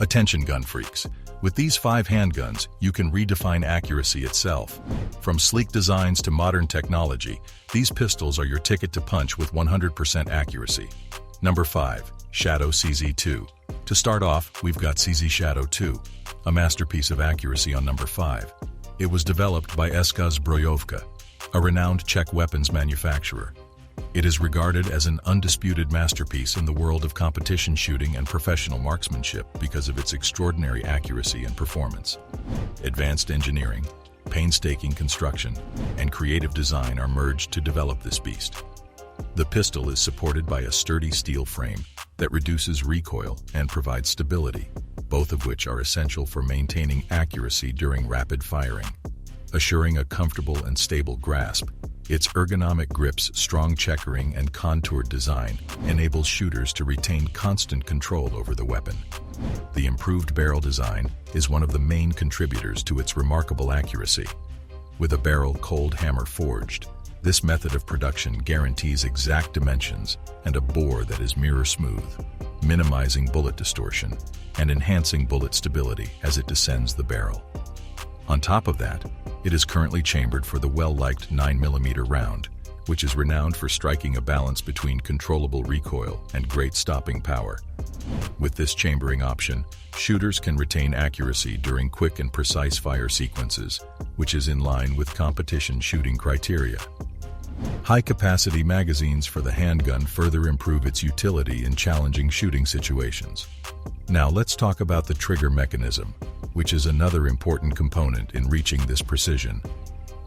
Attention gun freaks. With these 5 handguns, you can redefine accuracy itself. From sleek designs to modern technology, these pistols are your ticket to punch with 100% accuracy. Number 5. Shadow CZ2. To start off, we've got CZ Shadow 2, a masterpiece of accuracy on number 5. It was developed by XL Prodigy, a renowned Czech weapons manufacturer. It is regarded as an undisputed masterpiece in the world of competition shooting and professional marksmanship because of its extraordinary accuracy and performance. Advanced engineering, painstaking construction, and creative design are merged to develop this beast. The pistol is supported by a sturdy steel frame that reduces recoil and provides stability, both of which are essential for maintaining accuracy during rapid firing. Assuring a comfortable and stable grasp, its ergonomic grip's strong checkering and contoured design enables shooters to retain constant control over the weapon. The improved barrel design is one of the main contributors to its remarkable accuracy. With a barrel cold hammer forged, this method of production guarantees exact dimensions and a bore that is mirror smooth, minimizing bullet distortion and enhancing bullet stability as it descends the barrel. On top of that, it is currently chambered for the well-liked 9mm round, which is renowned for striking a balance between controllable recoil and great stopping power. With this chambering option, shooters can retain accuracy during quick and precise fire sequences, which is in line with competition shooting criteria. High-capacity magazines for the handgun further improve its utility in challenging shooting situations. Now let's talk about the trigger mechanism, which is another important component in reaching this precision.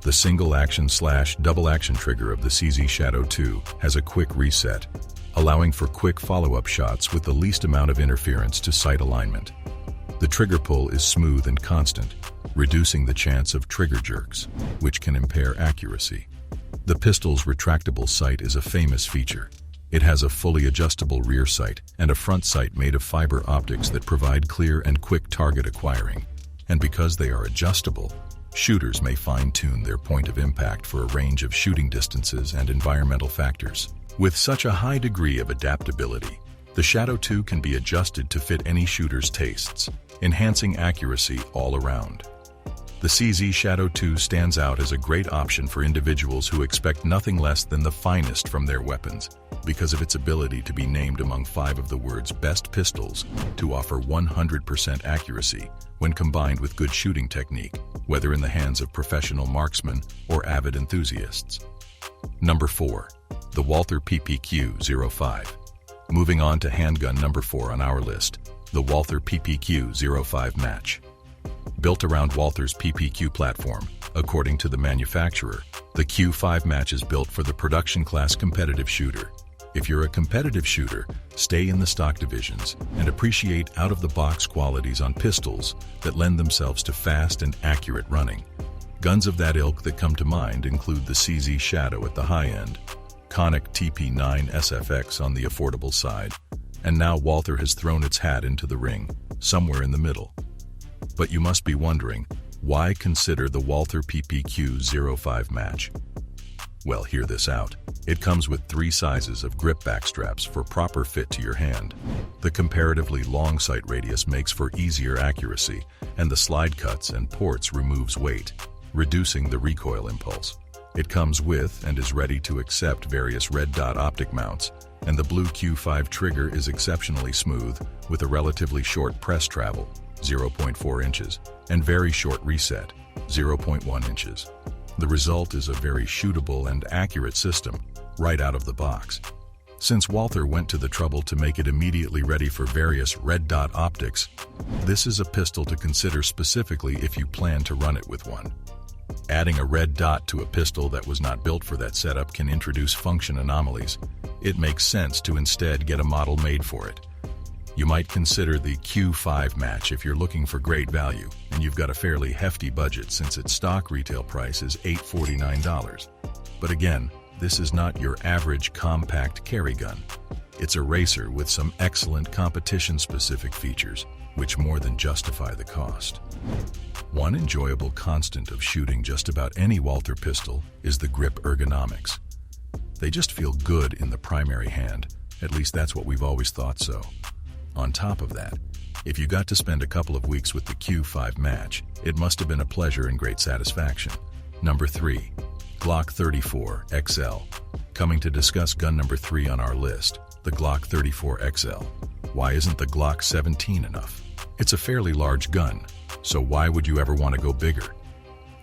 The single-action/double-action trigger of the CZ Shadow 2 has a quick reset, allowing for quick follow-up shots with the least amount of interference to sight alignment. The trigger pull is smooth and constant, reducing the chance of trigger jerks, which can impair accuracy. The pistol's retractable sight is a famous feature. It has a fully adjustable rear sight and a front sight made of fiber optics that provide clear and quick target acquiring. And because they are adjustable, shooters may fine-tune their point of impact for a range of shooting distances and environmental factors. With such a high degree of adaptability, the Shadow 2 can be adjusted to fit any shooter's tastes, enhancing accuracy all around. The CZ Shadow 2 stands out as a great option for individuals who expect nothing less than the finest from their weapons, because of its ability to be named among 5 of the world's best pistols to offer 100% accuracy when combined with good shooting technique, whether in the hands of professional marksmen or avid enthusiasts. Number 4. The Walther PPQ05. Moving on to handgun number 4 on our list, the Walther PPQ05 match. Built around Walther's PPQ platform, according to the manufacturer, the Q5 match is built for the production class competitive shooter. If you're a competitive shooter, stay in the stock divisions and appreciate out-of-the-box qualities on pistols that lend themselves to fast and accurate running. Guns of that ilk that come to mind include the CZ Shadow at the high end, Konik TP9 SFX on the affordable side, and now Walther has thrown its hat into the ring, somewhere in the middle. But you must be wondering, why consider the Walther PPQ05 match? Well, hear this out. It comes with 3 sizes of grip back straps for proper fit to your hand. The comparatively long sight radius makes for easier accuracy, and the slide cuts and ports removes weight, reducing the recoil impulse. It comes with and is ready to accept various red dot optic mounts, and the blue Q5 trigger is exceptionally smooth with a relatively short press travel, 0.4 inches, and very short reset, 0.1 inches. The result is a very shootable and accurate system, right out of the box. Since Walther went to the trouble to make it immediately ready for various red dot optics, this is a pistol to consider specifically if you plan to run it with one. Adding a red dot to a pistol that was not built for that setup can introduce function anomalies. It makes sense to instead get a model made for it. You might consider the Q5 match if you're looking for great value and you've got a fairly hefty budget since its stock retail price is $849. But again, this is not your average compact carry gun. It's a racer with some excellent competition-specific features, which more than justify the cost. One enjoyable constant of shooting just about any Walther pistol is the grip ergonomics. They just feel good in the primary hand, at least that's what we've always thought so. On top of that, If you got to spend a couple of weeks with the Q5 match, it must have been a pleasure and great satisfaction. Number 3. Glock 34 XL. Coming to discuss gun number 3 on our list, the Glock 34 XL. Why isn't the Glock 17 enough? It's a fairly large gun, so why would you ever want to go bigger?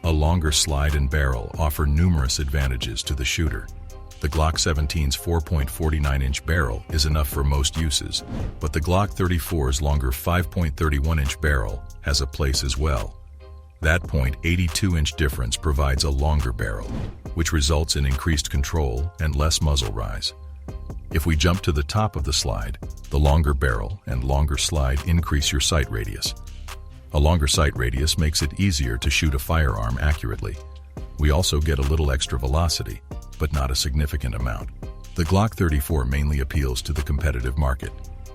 A longer slide and barrel offer numerous advantages to the shooter. The Glock 17's 4.49-inch barrel is enough for most uses, but the Glock 34's longer 5.31-inch barrel has a place as well. That .82-inch difference provides a longer barrel, which results in increased control and less muzzle rise. If we jump to the top of the slide, the longer barrel and longer slide increase your sight radius. A longer sight radius makes it easier to shoot a firearm accurately. We also get a little extra velocity, but not a significant amount. The Glock 34 mainly appeals to the competitive market.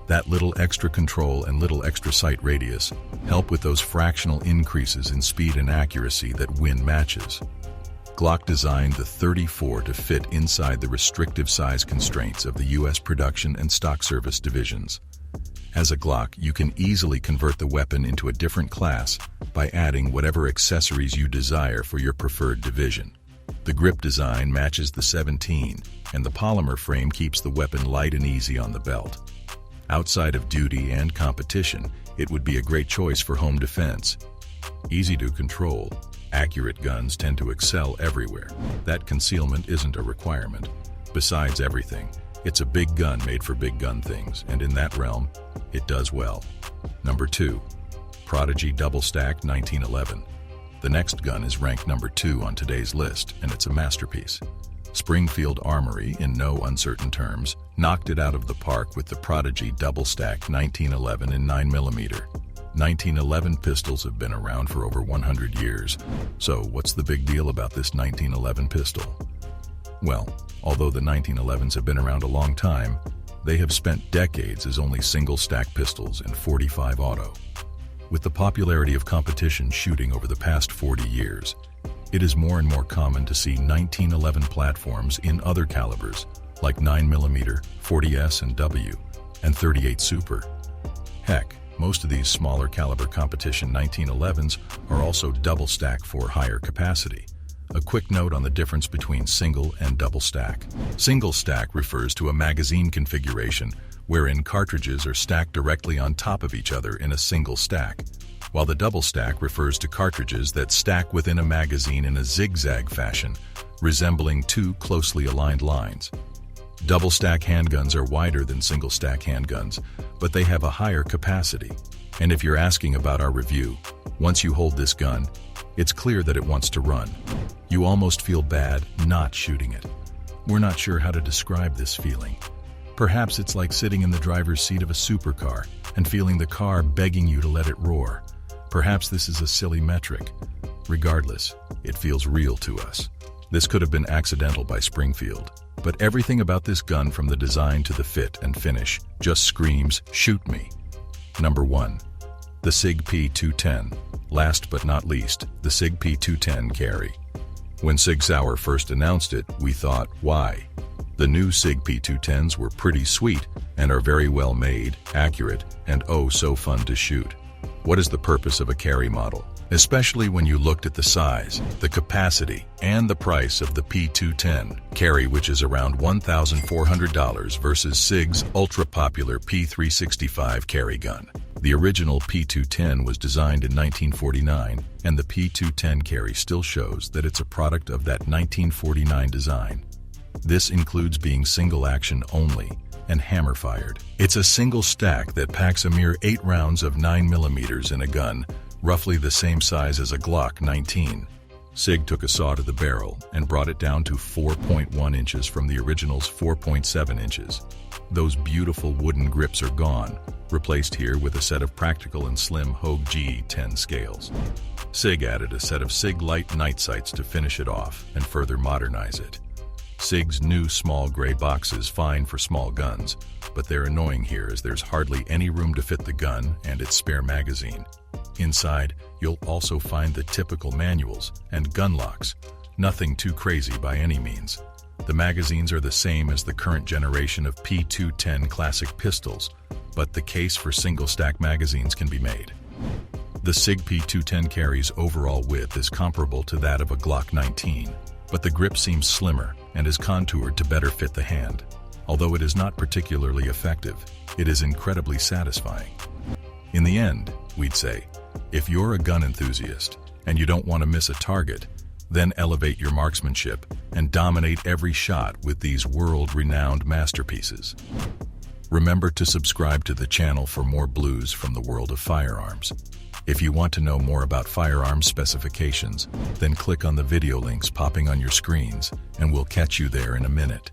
That little extra control and little extra sight radius help with those fractional increases in speed and accuracy that win matches. Glock designed the 34 to fit inside the restrictive size constraints of the U.S. production and stock service divisions. As a Glock, you can easily convert the weapon into a different class by adding whatever accessories you desire for your preferred division. The grip design matches the 17, and the polymer frame keeps the weapon light and easy on the belt. Outside of duty and competition, it would be a great choice for home defense. Easy to control, accurate guns tend to excel everywhere. That concealment isn't a requirement. Besides everything, it's a big gun made for big gun things, and in that realm, it does well. Number 2. Prodigy Double Stack 1911. The next gun is ranked number 2 on today's list, and it's a masterpiece. Springfield Armory, in no uncertain terms, knocked it out of the park with the Prodigy Double Stack 1911 in 9mm. 1911 pistols have been around for over 100 years, so what's the big deal about this 1911 pistol? Well, although the 1911s have been around a long time, they have spent decades as only single-stack pistols in .45 auto. With the popularity of competition shooting over the past 40 years, it is more and more common to see 1911 platforms in other calibers, like 9mm, 40S and W, and 38 Super. Heck, most of these smaller caliber competition 1911s are also double stack for higher capacity. A quick note on the difference between single and double stack. Single stack refers to a magazine configuration wherein cartridges are stacked directly on top of each other in a single stack, while the double stack refers to cartridges that stack within a magazine in a zigzag fashion, resembling two closely aligned lines. Double stack handguns are wider than single stack handguns, but they have a higher capacity. And if you're asking about our review, once you hold this gun, it's clear that it wants to run. You almost feel bad not shooting it. We're not sure how to describe this feeling. Perhaps it's like sitting in the driver's seat of a supercar and feeling the car begging you to let it roar. Perhaps this is a silly metric. Regardless, it feels real to us. This could have been accidental by Springfield, but everything about this gun, from the design to the fit and finish, just screams, shoot me. Number 1. The Sig P210. Last but not least, the Sig P210 Carry. When Sig Sauer first announced it, we thought, why? The new Sig P210s were pretty sweet and are very well made, accurate, and oh so fun to shoot. What is the purpose of a carry model? Especially when you looked at the size, the capacity, and the price of the P210 Carry, which is around $1,400 versus Sig's ultra-popular P365 carry gun. The original P210 was designed in 1949, and the P210 Carry still shows that it's a product of that 1949 design. This includes being single action only and hammer fired. It's a single stack that packs a mere 8 rounds of 9mm in a gun, roughly the same size as a Glock 19. Sig took a saw to the barrel and brought it down to 4.1 inches from the original's 4.7 inches. Those beautiful wooden grips are gone, replaced here with a set of practical and slim Hogue G10 scales. Sig added a set of Sig Light night sights to finish it off and further modernize it. Sig's new small gray box is fine for small guns, but they're annoying here as there's hardly any room to fit the gun and its spare magazine. Inside, you'll also find the typical manuals and gun locks, nothing too crazy by any means. The magazines are the same as the current generation of P210 classic pistols, but the case for single-stack magazines can be made. The Sig P210 Carry's overall width is comparable to that of a Glock 19, but the grip seems slimmer and is contoured to better fit the hand. Although it is not particularly effective, it is incredibly satisfying. In the end, we'd say, if you're a gun enthusiast and you don't want to miss a target, then elevate your marksmanship and dominate every shot with these world-renowned masterpieces. Remember to subscribe to the channel for more blues from the world of firearms. If you want to know more about firearms specifications, then click on the video links popping on your screens, and we'll catch you there in a minute.